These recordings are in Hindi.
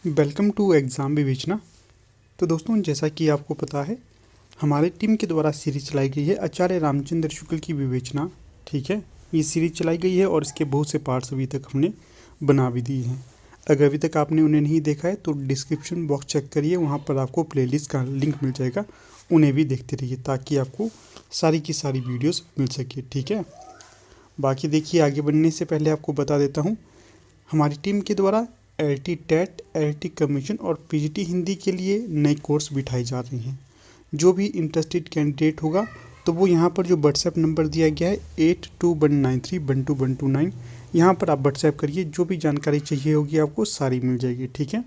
वेलकम टू एग्ज़ाम विवेचना। तो दोस्तों, जैसा कि आपको पता है, हमारी टीम के द्वारा सीरीज चलाई गई है आचार्य रामचंद्र शुक्ल की विवेचना। ठीक है, ये सीरीज चलाई गई है और इसके बहुत से पार्ट्स अभी तक हमने बना भी दिए हैं। अगर अभी तक आपने उन्हें नहीं देखा है तो डिस्क्रिप्शन बॉक्स चेक करिए, वहाँ पर आपको प्लेलिस्ट का लिंक मिल जाएगा। उन्हें भी देखते रहिए ताकि आपको सारी की सारी वीडियोज़ मिल सके। ठीक है, बाकी देखिए, आगे बढ़ने से पहले आपको बता देता हूँ, हमारी टीम के द्वारा LT टेट, LT कमीशन और PGT हिंदी के लिए नए कोर्स बिठाए जा रहे हैं। जो भी इंटरेस्टेड कैंडिडेट होगा तो वो यहाँ पर जो व्हाट्सएप नंबर दिया गया है 8219312129, यहाँ पर आप व्हाट्सएप करिए। जो भी जानकारी चाहिए होगी आपको सारी मिल जाएगी। ठीक है,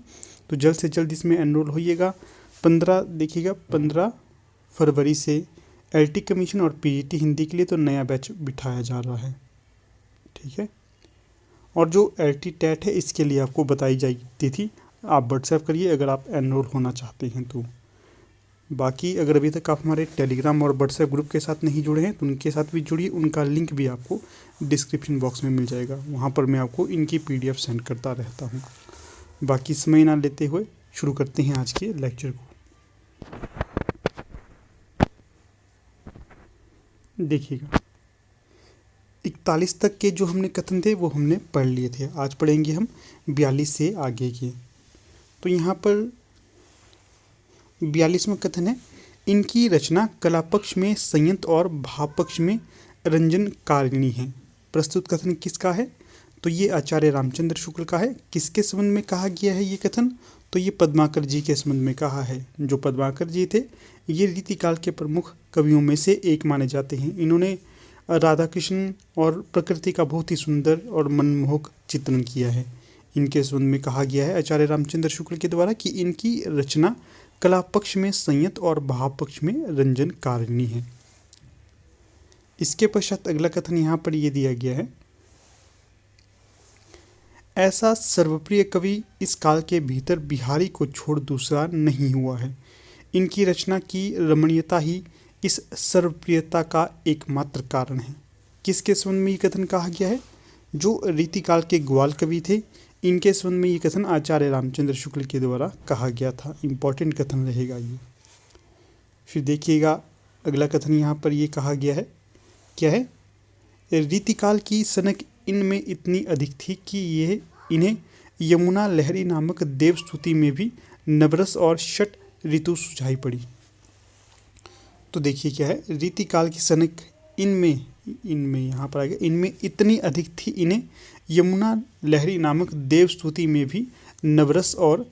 तो जल्द से जल्द इसमें एनरोल होइएगा। 15 फरवरी से LT कमीशन और PGT हिंदी के लिए तो नया बैच बिठाया जा रहा है। ठीक है, और जो LT टेट है इसके लिए आपको बताई जाएगी तिथि। आप व्हाट्सएप करिए अगर आप एनरोल होना चाहते हैं तो। बाकी अगर अभी तक आप हमारे टेलीग्राम और व्हाट्सएप ग्रुप के साथ नहीं जुड़े हैं तो उनके साथ भी जुड़िए। उनका लिंक भी आपको डिस्क्रिप्शन बॉक्स में मिल जाएगा, वहाँ पर मैं आपको इनकी PDF सेंड करता रहता हूँ। बाकी समय ना लेते हुए शुरू करते हैं आज के लेक्चर को। देखिएगा, 41 तक के जो हमने कथन थे वो हमने पढ़ लिए थे। आज पढ़ेंगे हम 42 से आगे के। तो यहाँ पर 42वां कथन है, इनकी रचना कला पक्ष में संयंत्र और भाव पक्ष में रंजनकारिणी है। प्रस्तुत कथन किसका है? तो ये आचार्य रामचंद्र शुक्ल का है। किसके संबंध में कहा गया है ये कथन? तो ये पद्माकर जी के संबंध में कहा है। जो पद्माकर जी थे ये रीतिकाल के प्रमुख कवियों में से एक माने जाते हैं। इन्होंने राधा कृष्ण और प्रकृति का बहुत ही सुंदर और मनमोहक चित्रण किया है। इनके संबंध में कहा गया है आचार्य रामचंद्र शुक्ल के द्वारा कि इनकी रचना कला पक्ष में संयंत्र और भाव पक्ष में रंजनकारिणी है। इसके पश्चात अगला कथन यहाँ पर ये दिया गया है, ऐसा सर्वप्रिय कवि इस काल के भीतर बिहारी को छोड़ दूसरा नहीं हुआ है। इनकी रचना की रमणीयता ही इस सर्वप्रियता का एकमात्र कारण है। किसके संबंध में ये कथन कहा गया है? जो रीतिकाल के ग्वाल कवि थे इनके संबंध में ये कथन आचार्य रामचंद्र शुक्ल के द्वारा कहा गया था। इम्पॉर्टेंट कथन रहेगा ये। फिर देखिएगा, अगला कथन यहाँ पर ये कहा गया है, क्या है? रीतिकाल की सनक इनमें इतनी अधिक थी कि ये इन्हें यमुना लहरी नामक देवस्तुति में भी नवरस और षट ऋतु सुझाई पड़ी। तो देखिए क्या है, रीतिकाल की सनक इनमें यहाँ पर आ गया, इनमें इतनी अधिक थी इन्हें यमुना लहरी नामक देवस्तुति में भी नवरस और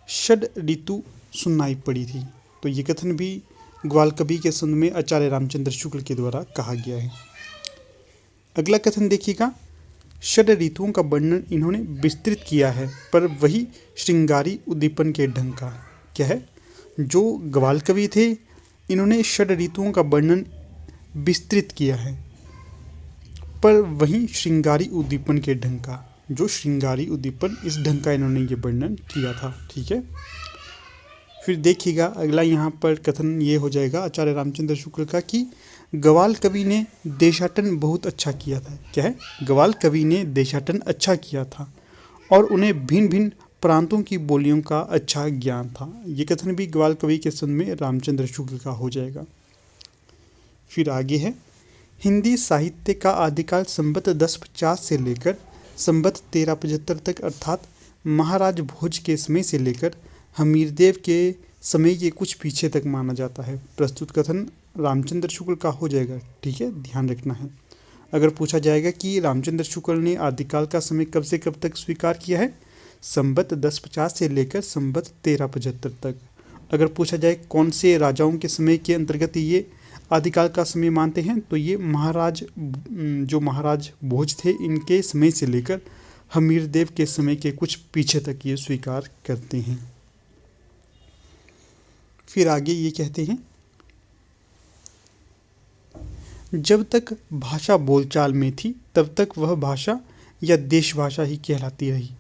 षड ऋतु सुनाई पड़ी थी। तो ये कथन भी ग्वाल कवि के संबंध में आचार्य रामचंद्र शुक्ल के द्वारा कहा गया है। अगला कथन देखिएगा, षड ऋतुओं का वर्णन इन्होंने विस्तृत किया है पर वही श्रृंगारी उद्दीपन के ढंग का। क्या है? जो ग्वाल कवि थे इन्होंने षड ऋतुओं का वर्णन विस्तृत किया है पर वहीं श्रृंगारी उद्दीपन के ढंग का, जो श्रृंगारी उद्दीपन इस ढंग का इन्होंने ये वर्णन किया था। ठीक है, फिर देखिएगा अगला यहाँ पर कथन ये हो जाएगा आचार्य रामचंद्र शुक्ल का कि ग्वाल कवि ने देशाटन बहुत अच्छा किया था। क्या है? ग्वाल कवि ने देशाटन अच्छा किया था और उन्हें भिन्न भिन्न प्रांतों की बोलियों का अच्छा ज्ञान था। ये कथन भी ग्वाल कवि के संबंध में रामचंद्र शुक्ल का हो जाएगा। फिर आगे है, हिंदी साहित्य का आदिकाल संवत 1050 से लेकर संवत 1375 तक अर्थात महाराज भोज के समय से लेकर हमीरदेव के समय के कुछ पीछे तक माना जाता है। प्रस्तुत कथन रामचंद्र शुक्ल का हो जाएगा। ठीक है, ध्यान रखना है। अगर पूछा जाएगा कि रामचंद्र शुक्ल ने आदिकाल का समय कब से कब तक स्वीकार किया है, संवत 1050 से लेकर संवत 1375 तक। अगर पूछा जाए कौन से राजाओं के समय के अंतर्गत ये आदिकाल का समय मानते हैं, तो ये महाराज भोज थे इनके समय से लेकर हमीरदेव के समय के कुछ पीछे तक ये स्वीकार करते हैं। फिर आगे ये कहते हैं, जब तक भाषा बोलचाल में थी तब तक वह भाषा या देश भाषा ही कहलाती रही।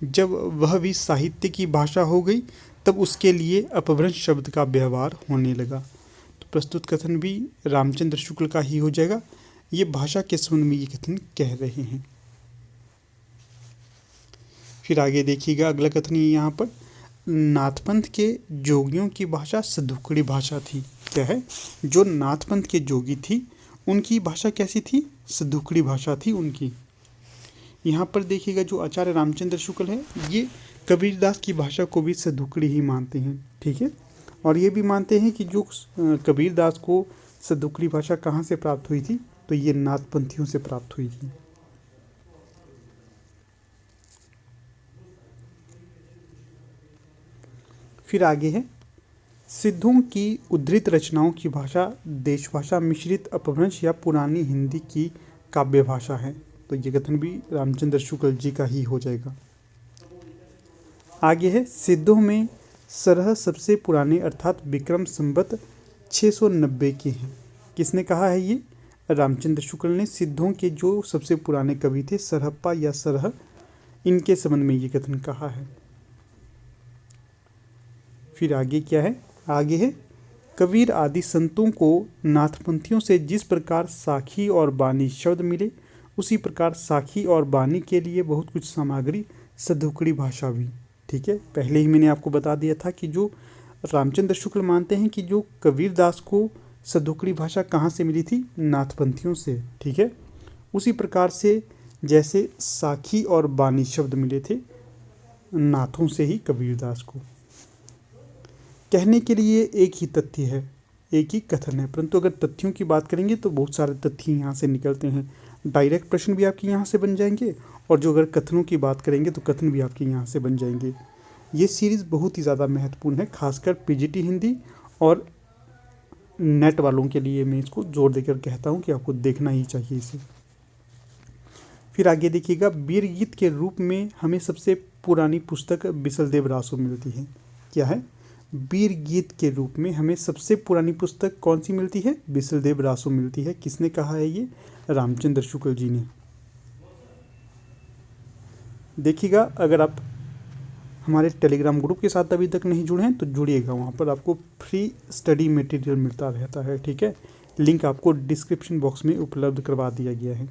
जब वह भी साहित्य की भाषा हो गई तब उसके लिए अपभ्रंश शब्द का व्यवहार होने लगा। तो प्रस्तुत कथन भी रामचंद्र शुक्ल का ही हो जाएगा। ये भाषा के संबंध में ये कथन कह रहे हैं। फिर आगे देखिएगा अगला कथन यहाँ पर, नाथपंथ के जोगियों की भाषा सदुकड़ी भाषा थी। क्या है? जो नाथपंथ के जोगी थी उनकी भाषा कैसी थी? सदुकड़ी भाषा थी उनकी। यहाँ पर देखिएगा जो आचार्य रामचंद्र शुक्ल है ये कबीरदास की भाषा को भी सदुकड़ी ही मानते हैं। ठीक है, और ये भी मानते हैं कि जो कबीरदास को सदुकड़ी भाषा कहाँ से प्राप्त हुई थी, तो ये नाथपंथियों से प्राप्त हुई थी। फिर आगे है, सिद्धों की उद्धृत रचनाओं की भाषा देशभाषा मिश्रित अपभ्रंश या पुरानी हिंदी की काव्य भाषा है। तो ये कथन भी रामचंद्र शुक्ल जी का ही हो जाएगा। आगे है, सिद्धों में सरह सबसे पुराने अर्थात विक्रम संवत 690 के हैं। किसने कहा है ये? रामचंद्र शुक्ल ने सिद्धों के जो सबसे पुराने कवि थे सरहप्पा या सरह, इनके संबंध में ये कथन कहा है। फिर आगे क्या है? आगे है, कबीर आदि संतों को नाथपंथियों से जिस प्रकार साखी और बानी शब्द मिले उसी प्रकार साखी और बानी के लिए बहुत कुछ सामग्री सदुकड़ी भाषा भी। ठीक है, पहले ही मैंने आपको बता दिया था कि जो रामचंद्र शुक्ल मानते हैं कि जो कबीरदास को सदुकड़ी भाषा कहाँ से मिली थी? नाथपंथियों से। ठीक है, उसी प्रकार से जैसे साखी और बानी शब्द मिले थे नाथों से ही कबीरदास को। कहने के लिए एक ही तथ्य है, एक ही कथन है, परंतु अगर तथ्यों की बात करेंगे तो बहुत सारे तथ्य यहाँ से निकलते हैं। डायरेक्ट प्रश्न भी आपके यहाँ से बन जाएंगे और जो अगर कथनों की बात करेंगे तो कथन भी आपके यहाँ से बन जाएंगे। ये सीरीज़ बहुत ही ज़्यादा महत्वपूर्ण है, खासकर पीजीटी हिंदी और नेट वालों के लिए मैं इसको जोर देकर कहता हूँ कि आपको देखना ही चाहिए इसे। फिर आगे देखिएगा, वीर गीत के रूप में हमें सबसे पुरानी पुस्तक बिसलदेव रासो मिलती है। क्या है? वीर गीत के रूप में हमें सबसे पुरानी पुस्तक कौन सी मिलती है? बिसलदेव रासो मिलती है। किसने कहा है ये? रामचंद्र शुक्ल जी ने। देखिएगा, अगर आप हमारे टेलीग्राम ग्रुप के साथ अभी तक नहीं जुड़े हैं तो जुड़िएगा, वहाँ पर आपको फ्री स्टडी मटेरियल मिलता रहता है। ठीक है, लिंक आपको डिस्क्रिप्शन बॉक्स में उपलब्ध करवा दिया गया है।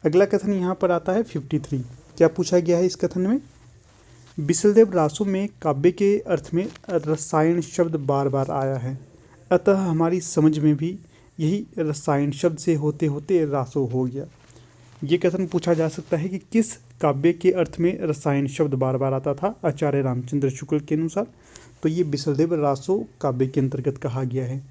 अगला कथन यहाँ पर आता है 53। क्या पूछा गया है इस कथन में? बिसलदेव रासो में काव्य के अर्थ में रसायन शब्द बार बार आया है, अतः हमारी समझ में भी यही रसायन शब्द से होते होते रासो हो गया। ये कथन पूछा जा सकता है कि किस काव्य के अर्थ में रसायन शब्द बार बार आता था आचार्य रामचंद्र शुक्ल के अनुसार? तो ये बिसलदेव रासो काव्य के अंतर्गत कहा गया है।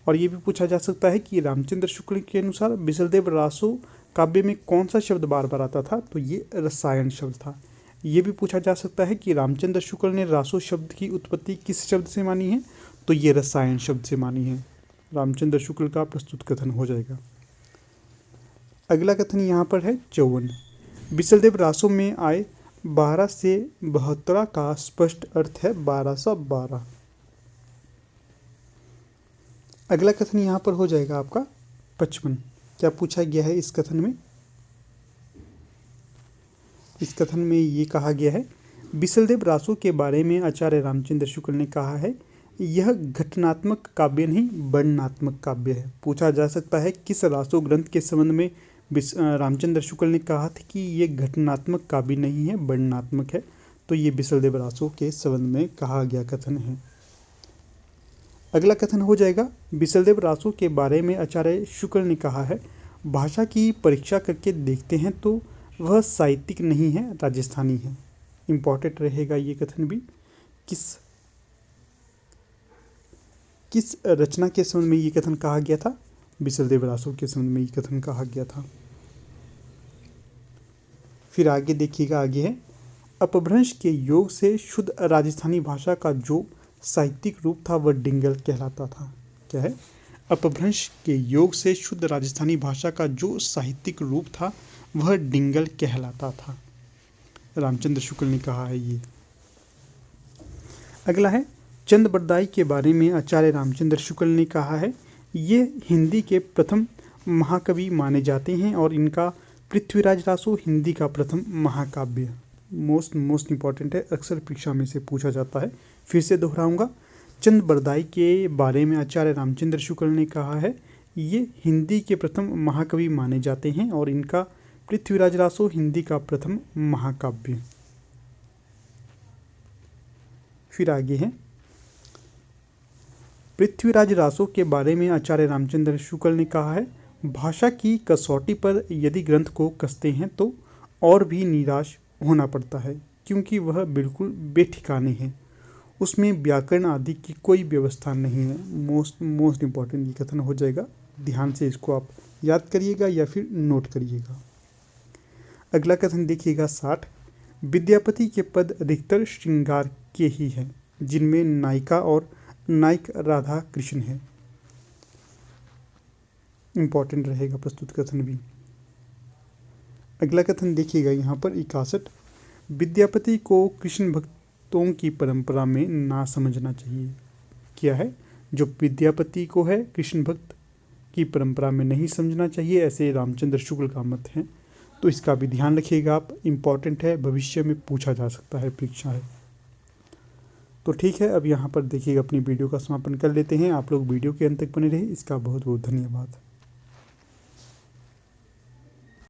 और ये भी पूछा जा सकता है कि रामचंद्र शुक्ल के अनुसार बिसलदेव रासो काव्य में कौन सा शब्द बार बार आता था? तो ये रसायन शब्द था। ये भी पूछा जा सकता है कि रामचंद्र शुक्ल ने रासो शब्द की उत्पत्ति किस शब्द से मानी है? तो ये रसायन शब्द से मानी है। रामचंद्र शुक्ल का प्रस्तुत कथन हो जाएगा। अगला कथन यहाँ पर है 54। बिसलदेव रासो में आए 12 से 72 का स्पष्ट अर्थ है 1212। अगला कथन यहाँ पर हो जाएगा आपका 55। क्या पूछा गया है इस कथन में? इस कथन में ये कहा गया है, बिसलदेव रासो के बारे में आचार्य रामचंद्र शुक्ल ने कहा है यह घटनात्मक काव्य नहीं वर्णनात्मक काव्य है। पूछा जा सकता है किस रासो ग्रंथ के संबंध में रामचंद्र शुक्ल ने कहा था कि ये घटनात्मक काव्य नहीं है वर्णनात्मक है? तो ये बिसलदेव रासो के संबंध में कहा गया कथन है। अगला कथन हो जाएगा, बिसलदेव रासो के बारे में आचार्य शुक्ल ने कहा है भाषा की परीक्षा करके देखते हैं तो वह साहित्यिक नहीं है राजस्थानी है। इम्पॉर्टेंट रहेगा ये कथन भी। किस रचना के संबंध में ये कथन कहा गया था? बिसलदेव रासो के संबंध में ये कथन कहा गया था। फिर आगे देखिएगा, आगे है, अपभ्रंश के योग से शुद्ध राजस्थानी भाषा का जो साहित्यिक रूप था वह डिंगल कहलाता था। क्या है? अपभ्रंश के योग से शुद्ध राजस्थानी भाषा का जो साहित्यिक रूप था वह डिंगल कहलाता था। रामचंद्र शुक्ल ने कहा है ये। अगला है, चंद बरदाई के बारे में आचार्य रामचंद्र शुक्ल ने कहा है ये हिंदी के प्रथम महाकवि माने जाते हैं और इनका पृथ्वीराज रासो हिंदी का प्रथम महाकाव्य। मोस्ट इम्पॉर्टेंट है, अक्सर परीक्षा में से पूछा जाता है। फिर से दोहराऊंगा, चंद बरदाई के बारे में आचार्य रामचंद्र शुक्ल ने कहा है ये हिंदी के प्रथम महाकवि माने जाते हैं और इनका पृथ्वीराज रासो हिंदी का प्रथम महाकाव्य। फिर आगे है, पृथ्वीराज रासो के बारे में आचार्य रामचंद्र शुक्ल ने कहा है, भाषा की कसौटी पर यदि ग्रंथ को कसते हैं तो और भी निराश होना पड़ता है, क्योंकि वह बिल्कुल बेठिकाने है। उसमें व्याकरण आदि की कोई व्यवस्था नहीं है। मोस्ट इम्पॉर्टेंट ये कथन हो जाएगा, ध्यान से इसको आप याद करिएगा या फिर नोट करिएगा। अगला कथन देखिएगा 60, विद्यापति के पद अधिकतर श्रृंगार के ही हैं, जिनमें नायिका और नायक राधा कृष्ण है। इंपॉर्टेंट रहेगा प्रस्तुत कथन भी। अगला कथन देखिएगा यहाँ पर 61, विद्यापति को कृष्ण भक्तों की परंपरा में ना समझना चाहिए। क्या है, जो विद्यापति को है कृष्ण भक्त की परंपरा में नहीं समझना चाहिए, ऐसे रामचंद्र शुक्ल का मत है। तो इसका भी ध्यान रखिएगा आप, इम्पॉर्टेंट है, भविष्य में पूछा जा सकता है, परीक्षा है। तो ठीक है, अब यहाँ पर देखिएगा अपनी वीडियो का समापन कर लेते हैं। आप लोग वीडियो के अंत तक बने रहे, इसका बहुत बहुत धन्यवाद।